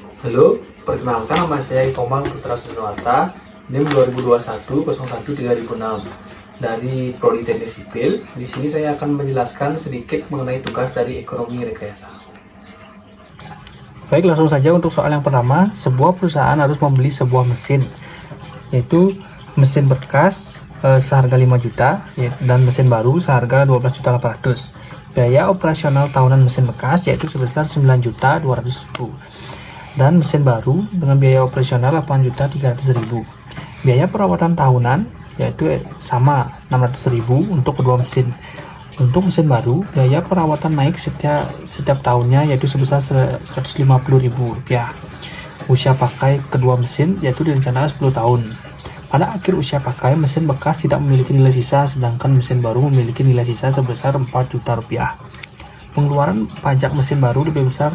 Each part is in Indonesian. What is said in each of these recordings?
Halo, perkenalkan nama saya Itoman Putra Sinuarta, NIM 2021-01-3006 dari Prodi Teknik Sipil. Di sini saya akan menjelaskan sedikit mengenai tugas dari ekonomi rekayasa. Baik, langsung saja untuk soal yang pertama. Sebuah perusahaan harus membeli sebuah mesin, yaitu mesin bekas seharga 5 juta dan mesin baru seharga 12.800.000. Biaya operasional tahunan mesin bekas yaitu sebesar 9.200.000 dan mesin baru dengan biaya operasional 8.300.000. Biaya perawatan tahunan yaitu sama 600.000 untuk kedua mesin. Untuk mesin baru, biaya perawatan naik setiap tahunnya yaitu sebesar Rp150.000. Usia pakai kedua mesin yaitu direncanakan 10 tahun. Pada akhir usia pakai, mesin bekas tidak memiliki nilai sisa, sedangkan mesin baru memiliki nilai sisa sebesar Rp4 juta. Pengeluaran pajak mesin baru lebih besar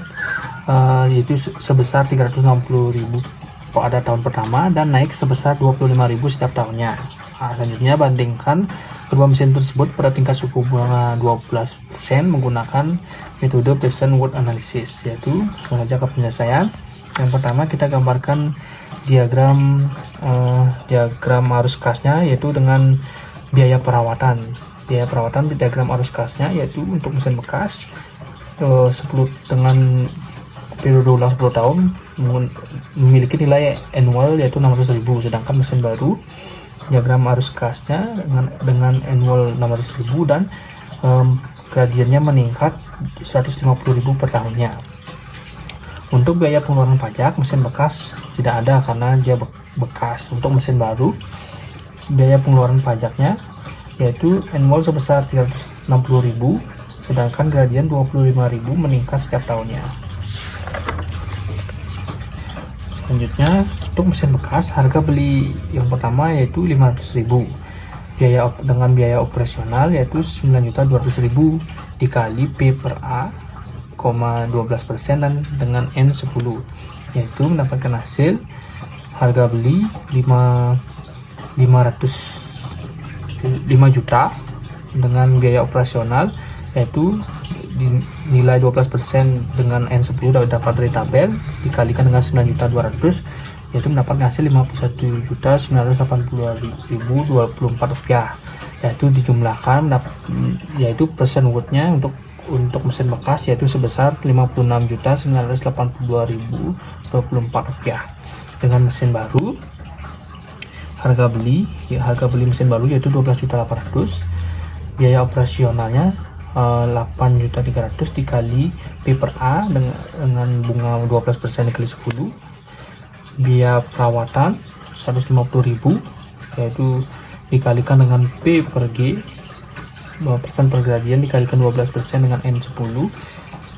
yaitu sebesar Rp360.000 pada tahun pertama dan naik sebesar Rp25.000 setiap tahunnya. Selanjutnya, bandingkan kedua mesin tersebut pada tingkat suku bunga 12% menggunakan metode present worth analysis, yaitu saja ke penyelesaian. Yang pertama, kita gambarkan diagram arus kasnya, yaitu dengan biaya perawatan. Biaya perawatan di diagram arus kasnya yaitu untuk mesin bekas 10 dengan periode ulang 10 tahun memiliki nilai annual yaitu 600.000, sedangkan mesin baru diagram arus kasnya dengan annual 600.000 dan gradiennya meningkat 150.000 per tahunnya. Untuk biaya pengeluaran pajak, mesin bekas tidak ada karena dia bekas. Untuk mesin baru, biaya pengeluaran pajaknya yaitu annual sebesar 360.000, sedangkan gradien 25.000 meningkat setiap tahunnya. Selanjutnya, untuk mesin bekas, harga beli yang pertama yaitu 500.000. Dengan biaya operasional yaitu 9.200.000 dikali P per A, 12% dan dengan N10, yaitu mendapatkan hasil harga beli 5 juta dengan biaya operasional yaitu nilai 12% dengan N10 dapat dari tabel dikalikan dengan 9.200.000 yaitu mendapatkan hasil Rp51.980.024, yaitu dijumlahkan yaitu persen worth-nya untuk mesin bekas yaitu sebesar Rp56.982.024. Dengan mesin baru, harga beli mesin baru yaitu 12.800.000, biaya operasionalnya 8.300.000 dikali P per A dengan bunga 12% dikali 10, biaya perawatan 150.000 yaitu dikalikan dengan P per G 2% per gradien dikalikan 12% dengan N10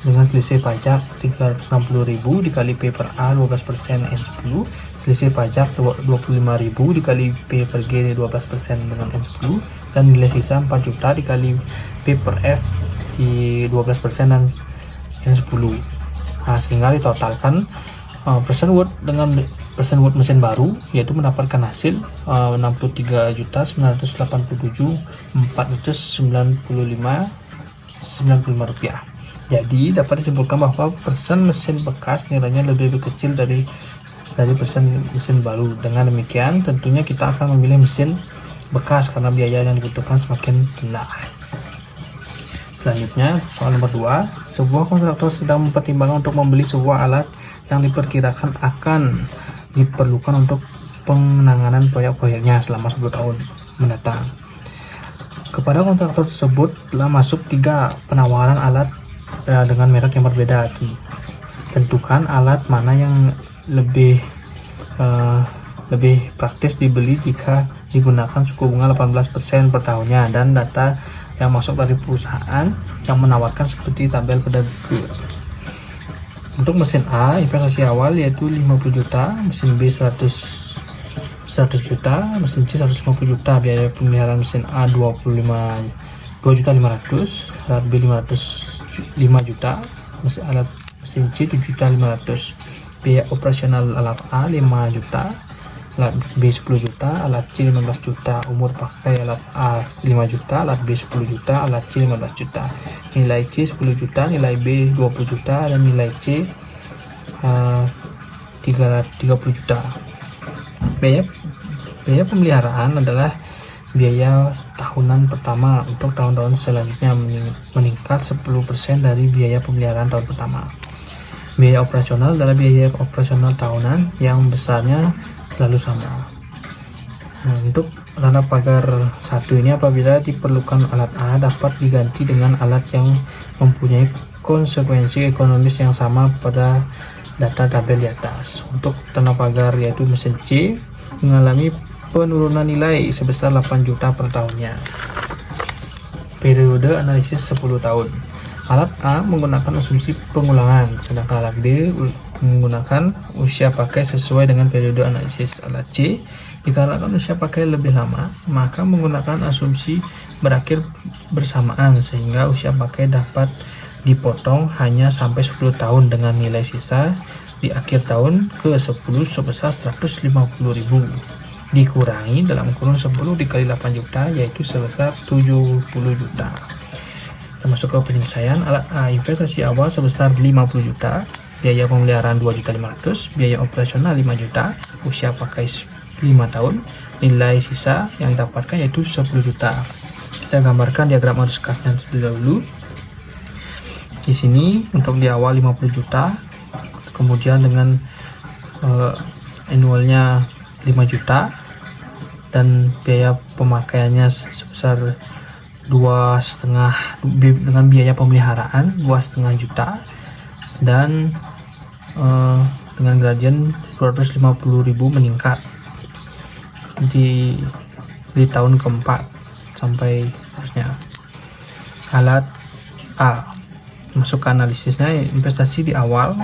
dengan selisih pajak 360.000 dikali P per A 12% N10, selisih pajak 25.000 dikali P per G 12% dengan N10, dan nilai sisa 4 juta dikali P per F di 12% dan N10. Sehingga ditotalkan persen worth dengan persen worth mesin baru yaitu mendapatkan hasil Rp63.995.95. Jadi dapat disimpulkan bahwa persen mesin bekas nilainya lebih kecil dari persen mesin baru. Dengan demikian tentunya kita akan memilih mesin bekas karena biaya yang dibutuhkan semakin rendah. Selanjutnya, soal nomor 2, sebuah kontraktor sedang mempertimbangkan untuk membeli sebuah alat yang diperkirakan akan diperlukan untuk penanganan proyek-proyeknya selama 10 tahun mendatang. Kepada kontraktor tersebut telah masuk 3 penawaran alat dengan merek yang berbeda. Tentukan alat mana yang lebih praktis dibeli jika digunakan suku bunga 18% per tahunnya dan data yang masuk dari perusahaan yang menawarkan seperti tabel pada buku. Untuk mesin A, investasi awal yaitu 50 juta, mesin B 100 juta, mesin C 150 juta. Biaya pemeliharaan mesin A 2.500.000, alat B 5 juta, mesin C 7.500.000. Biaya operasional alat A 5 juta, alat B 10 juta, alat C 15 juta. Umur pakai alat A 5 juta, alat B 10 juta, alat C 15 juta. Nilai C 10 juta, nilai B 20 juta, dan nilai C 30 juta. Biaya pemeliharaan adalah biaya tahunan pertama. Untuk tahun-tahun selanjutnya meningkat 10% dari biaya pemeliharaan tahun pertama. Biaya operasional adalah biaya operasional tahunan yang besarnya selalu sama. Nah, untuk tanda pagar 1 ini, apabila diperlukan alat A dapat diganti dengan alat yang mempunyai konsekuensi ekonomis yang sama pada data tabel di atas. Untuk tanda pagar yaitu mesin C mengalami penurunan nilai sebesar 8 juta per tahunnya. Periode analisis 10 tahun. Alat A menggunakan asumsi pengulangan, sedangkan alat B menggunakan usia pakai sesuai dengan periode analisis. Alat C dikarenakan usia pakai lebih lama, maka menggunakan asumsi berakhir bersamaan sehingga usia pakai dapat dipotong hanya sampai 10 tahun dengan nilai sisa di akhir tahun ke-10 sebesar 150.000 dikurangi dalam kurun 10 dikali 8 juta yaitu sebesar 70 juta. Termasuk ke penyelesaian. Alat A investasi awal sebesar 50 juta, biaya pemeliharaan 2.500.000, biaya operasional 5 juta, usia pakai 5 tahun, nilai sisa yang didapatkan yaitu 10 juta. Kita gambarkan diagram arus kasnya terlebih dahulu. Di sini untuk di awal 50 juta, kemudian dengan annualnya 5 juta dan biaya pemakaiannya sebesar 2,5 dengan biaya pemeliharaan 2,5 juta dan dengan gradien 250.000 meningkat di tahun keempat sampai seterusnya. Alat A masuk ke analisisnya, investasi di awal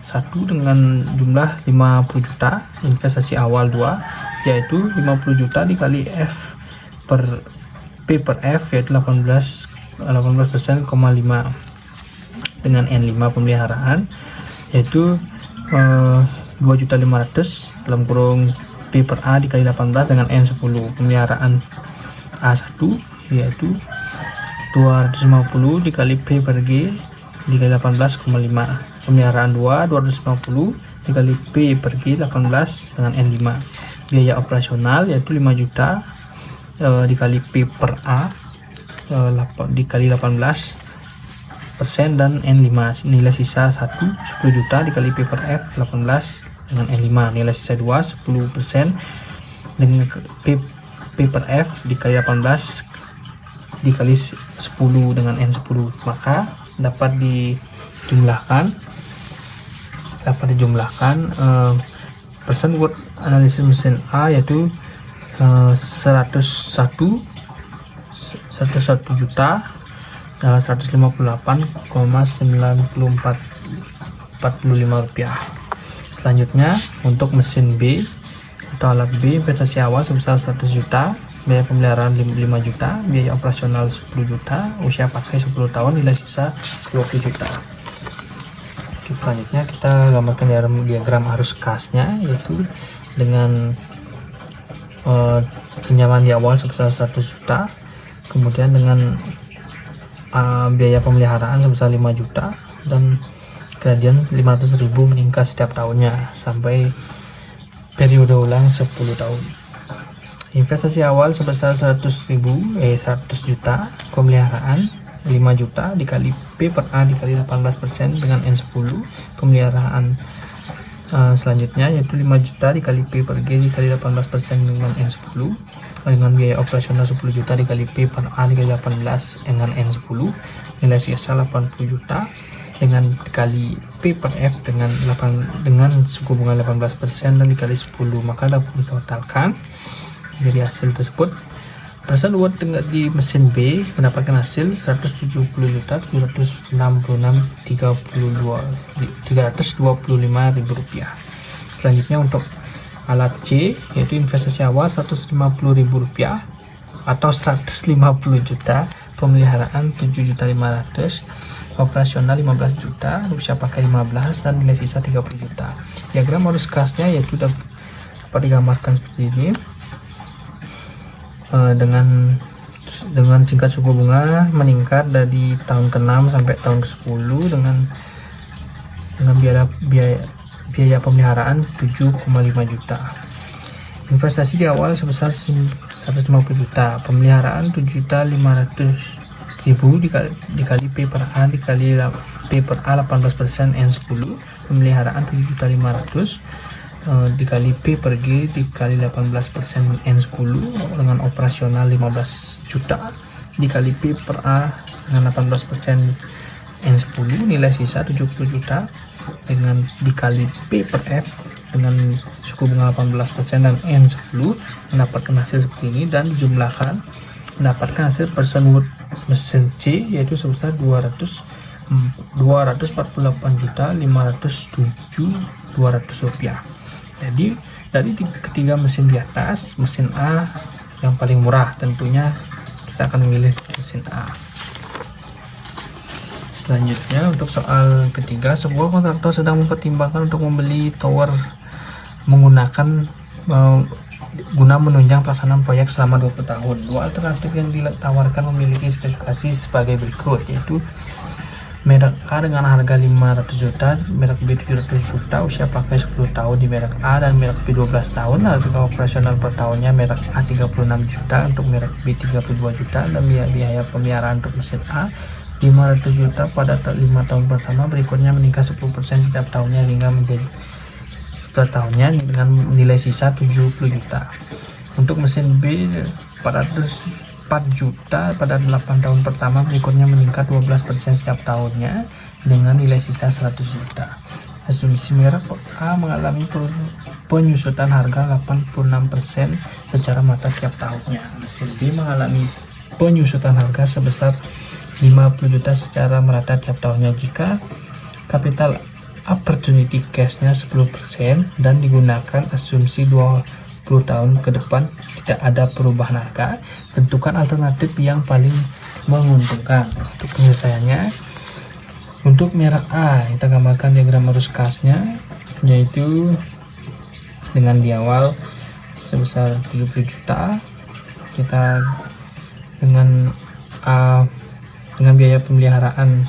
1 dengan jumlah 50 juta, investasi awal 2 yaitu 50 juta dikali F per P per F yaitu 18%,5 dengan N5 pemeliharaan yaitu 2.500.000 dalam kurung P per A dikali 18 dengan N10. Pemeliharaan A1 yaitu 250 dikali P per G dikali 18,5. Pemeliharaan 2 250 dikali P per G 18 dengan N5. Biaya operasional yaitu 5 juta dikali P per A dikali 18% dan N5. Nilai sisa 1 10 juta dikali P per F 18 dengan N5. Nilai sisa 2 10% dengan P per F dikali 18 dikali 10 dengan N10, maka dapat dijumlahkan persen buat analisis mesin A yaitu 101 juta 158,9445 rupiah. Selanjutnya untuk mesin B atau alat B, investasi awal sebesar 100 juta, biaya pemeliharaan 5 juta, biaya operasional 10 juta, usia pakai 10 tahun, nilai sisa 20 juta. Oke, selanjutnya kita gambarkan diagram arus kasnya yaitu dengan pinjaman di awal sebesar 100 juta, kemudian dengan biaya pemeliharaan sebesar 5 juta dan gradien 500.000 meningkat setiap tahunnya sampai periode ulang 10 tahun. Investasi awal sebesar 100 juta, pemeliharaan 5 juta dikali P per A dikali 18% dengan N10. Pemeliharaan selanjutnya yaitu 5 juta dikali P per G dikali 18% dengan N10, dengan biaya operasional 10 juta dikali P per A dikali 18 dengan N10, nilai sisa 80 juta dengan dikali P per F dengan suku bunga 18% dan dikali 10, maka dapat ditotalkan. Jadi hasil tersebut persen buat di mesin B mendapatkan hasil 170.766.325.000 rupiah. Selanjutnya untuk alat C yaitu investasi awal 150.000 rupiah atau 150 juta, pemeliharaan 7.500.000, operasional 15 juta, usia pakai 15 dan nilai sisa 30 juta. Diagram arus kasnya yaitu dapat digambarkan seperti ini. Dengan tingkat suku bunga meningkat dari tahun ke-6 sampai tahun ke-10 dengan biaya pemeliharaan 7,5 juta. Investasi di awal sebesar 150 juta, pemeliharaan 7.500.000 dikali P per A dikali P per A 18% N10, pemeliharaan 7.500.000 dikali P per G dikali 18% N10 dengan operasional 15 juta dikali P per A dengan 18% N10, nilai sisa 70 juta dengan dikali P per F dengan suku bunga 18% dan N10, mendapatkan hasil seperti ini, dan dijumlahkan mendapatkan hasil person wood mesin C yaitu sebesar 248.507.200 rupiah. Jadi dari ketiga mesin di atas, mesin A yang paling murah, tentunya kita akan memilih mesin A. Selanjutnya untuk soal ketiga, sebuah kontraktor sedang mempertimbangkan untuk membeli tower menggunakan guna menunjang pelaksanaan proyek selama 20 tahun. Dua alternatif yang ditawarkan memiliki spesifikasi sebagai berikut, yaitu merek A dengan harga 500 juta, merek B 700 juta, usia pakai 10 tahun di merek A, dan merek B 12 tahun, harga operasional per tahunnya merek A 36 juta, untuk merek B 32 juta, dan biaya pemeliharaan untuk mesin A 500 juta pada 5 tahun pertama, berikutnya meningkat 10% setiap tahunnya hingga menjadi tahunnya dengan nilai sisa 70 juta. Untuk mesin B 404 juta pada 8 tahun pertama, berikutnya meningkat 12% setiap tahunnya dengan nilai sisa 100 juta. Asumsi merek A mengalami penyusutan harga 86% secara merata tiap tahunnya. Mesin B mengalami penyusutan harga sebesar 50 juta secara merata tiap tahunnya jika kapital opportunity cash-nya 10% dan digunakan asumsi 20 tahun ke depan tidak ada perubahan harga. Tentukan alternatif yang paling menguntungkan. Untuk penyelesaiannya, untuk merek A kita gambarkan diagram arus kasnya, yaitu dengan di awal sebesar 70 juta, kita dengan biaya pemeliharaan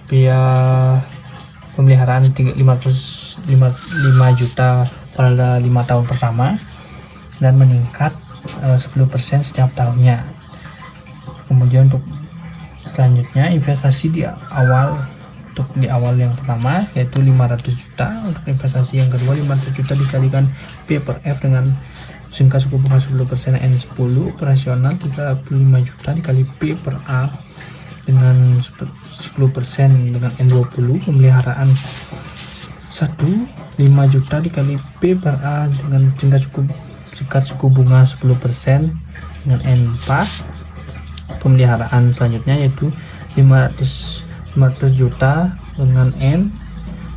505 juta pada 5 tahun pertama dan meningkat 10% setiap tahunnya. Kemudian untuk selanjutnya investasi di awal, untuk di awal yang pertama yaitu 500 juta, untuk investasi yang kedua 500 juta dikalikan P per F dengan tingkat suku bunga 10% N10, operasional 35 juta dikali P per A dengan 10% dengan N20, pemeliharaan 5 juta dikali P per A dengan tingkat suku bunga 10% dengan N4, pemeliharaan selanjutnya yaitu 500 juta dengan N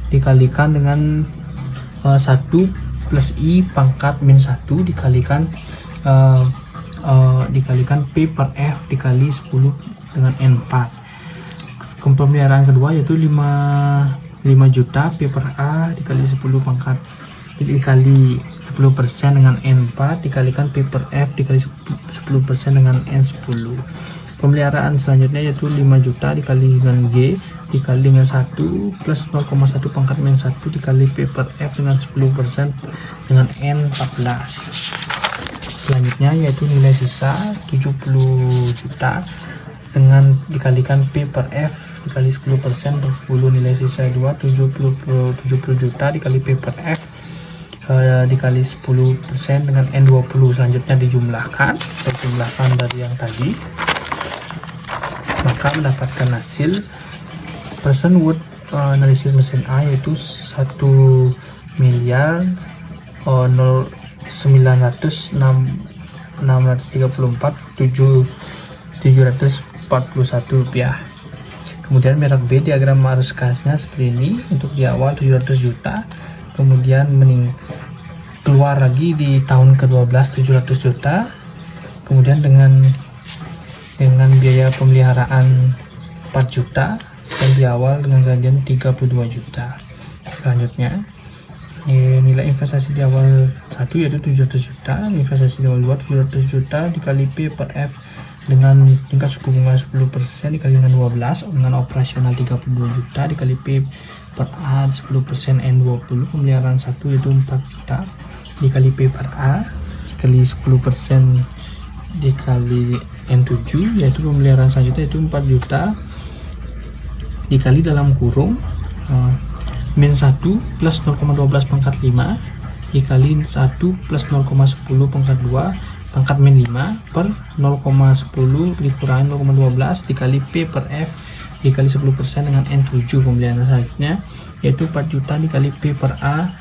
dikalikan dengan 1 plus I pangkat min 1 dikalikan P per F dikali 10 dengan N4. Pemeliharaan kedua yaitu 5 juta P per A dikali 10 pangkat dikali 10% dengan N4 dikalikan P per F dikali 10% dengan N10. Pemeliharaan selanjutnya yaitu 5 juta dikali dengan G dikali dengan 1 plus 0,1 pangkat min 1 dikali P per F dengan 10% dengan N14. Selanjutnya yaitu nilai sisa 70 juta dengan dikalikan P per F dikali 10% per 10, nilai sisa 70 juta dikali P per F dikali 10% dengan N20. Selanjutnya dijumlahkan dari yang tadi, maka mendapatkan hasil person wood analisis mesin A yaitu 1.934.741 rupiah. Kemudian merek B diagram arus kasnya seperti ini. Untuk di awal 700 juta, kemudian keluar lagi di tahun ke-12 700 juta, kemudian dengan biaya pemeliharaan 4 juta, dan di awal dengan gajian 32 juta. Selanjutnya nilai investasi di awal 1 yaitu 700 juta, investasi di awal 2 700 juta dikali P per F dengan tingkat suku bunga 10% dikali dengan 12 dengan operasional 32 juta dikali P per A 10% N20, pemeliharaan 1 yaitu 4 juta, dikali P per A dikali 10% dikali N7 yaitu pemeliharaan selanjutnya yaitu 4 juta, dikali dalam kurung min 1 plus 0,12 pangkat 5 dikali 1 plus 0,10 pangkat 2 pangkat min 5 per 0,10 dikurangi 0,12 dikali P per F dikali 10% dengan N7. Pemeliharaan selanjutnya yaitu 4 juta dikali P per A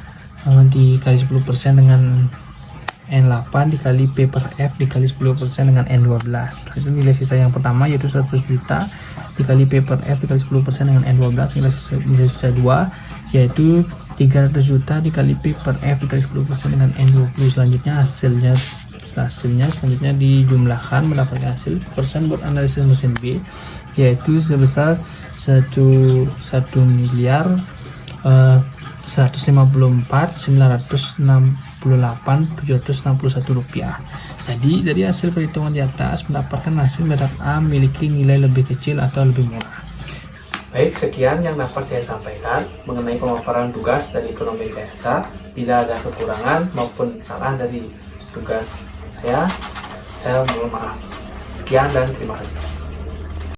dikali 10% dengan N8 dikali P per F dikali 10% dengan N12. Itu nilai sisa yang pertama yaitu 100 juta dikali P per F dikali 10% dengan N12. Nilai sisa 2 yaitu 300 juta dikali P per F dikali 10% dengan N20. Selanjutnya hasilnya selanjutnya dijumlahkan mendapatkan hasil persen buat analisis mesin B yaitu sebesar 1.154.968.761 rupiah. Jadi dari hasil perhitungan di atas mendapatkan hasil merek A memiliki nilai lebih kecil atau lebih murah. Baik, sekian yang dapat saya sampaikan mengenai pemaparan tugas dari ekonomi rekayasa. Bila ada kekurangan maupun kesalahan dari tugas saya mohon maaf. Sekian dan terima kasih.